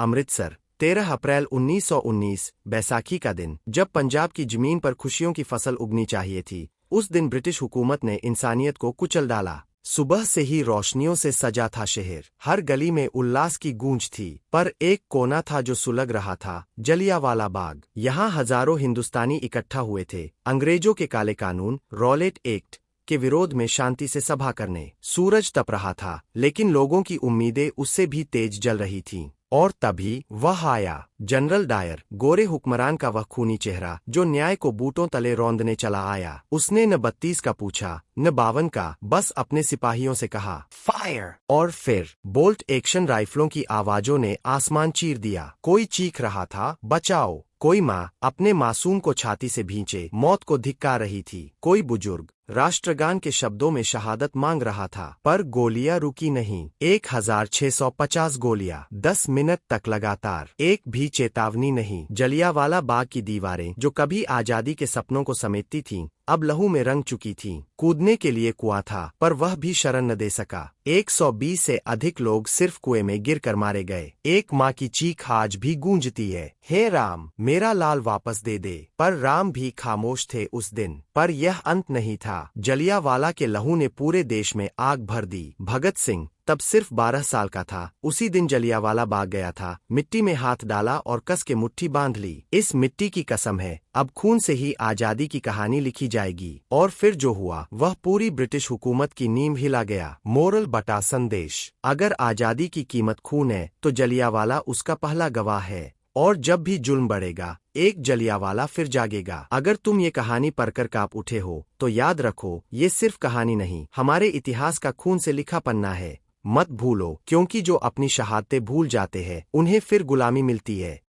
अमृतसर 13 अप्रैल 1919 बैसाखी का दिन, जब पंजाब की जमीन पर खुशियों की फसल उगनी चाहिए थी। उस दिन ब्रिटिश हुकूमत ने इंसानियत को कुचल डाला। सुबह से ही रोशनियों से सजा था शहर, हर गली में उल्लास की गूंज थी। पर एक कोना था जो सुलग रहा था, जलियांवाला बाग। यहाँ हजारों हिंदुस्तानी इकट्ठा हुए थे, अंग्रेजों के काले कानून रॉलेट एक्ट के विरोध में शांति से सभा करने। सूरज तप रहा था, लेकिन लोगों की उम्मीदें उससे भी तेज जल रही थीं। और तभी वह आया, जनरल डायर, गोरे हुक्मरान का वह खूनी चेहरा जो न्याय को बूटों तले रौंदने चला आया। उसने न 32 का पूछा, न 52 का, बस अपने सिपाहियों से कहा, फायर! और फिर बोल्ट एक्शन राइफलों की आवाजों ने आसमान चीर दिया। कोई चीख रहा था, बचाओ। कोई माँ अपने मासूम को छाती से भींचे मौत को धिक्कार रही थी। कोई बुजुर्ग राष्ट्रगान के शब्दों में शहादत मांग रहा था। पर गोलियां रुकी नहीं। 1650 गोलियां 10 मिनट तक लगातार, एक भी चेतावनी नहीं। जलियांवाला बाग की दीवारें, जो कभी आजादी के सपनों को समेटती थीं, अब लहू में रंग चुकी थीं। कूदने के लिए कुआं था, पर वह भी शरण न दे सका। 120 से अधिक लोग सिर्फ कुएं में गिर कर मारे गए। एक माँ की चीख आज भी गूंजती है, हे राम, मेरा लाल वापस दे दे। पर राम भी खामोश थे उस दिन। पर यह अंत नहीं था। जलियांवाला के लहू ने पूरे देश में आग भर दी। भगत सिंह तब सिर्फ 12 साल का था। उसी दिन जलियांवाला बाग गया था, मिट्टी में हाथ डाला और कस के मुट्ठी बांध ली। इस मिट्टी की कसम है, अब खून से ही आजादी की कहानी लिखी जाएगी। और फिर जो हुआ, वह पूरी ब्रिटिश हुकूमत की नींव हिला गया। मोरल बटा संदेश: अगर आजादी की कीमत खून है, तो जलियांवाला उसका पहला गवाह है। और जब भी जुल्म बढ़ेगा, एक जलियांवाला फिर जागेगा। अगर तुम ये कहानी पढ़कर कांप उठे हो, तो याद रखो, ये सिर्फ कहानी नहीं, हमारे इतिहास का खून से लिखा पन्ना है। मत भूलो, क्योंकि जो अपनी शहादतें भूल जाते हैं, उन्हें फिर गुलामी मिलती है।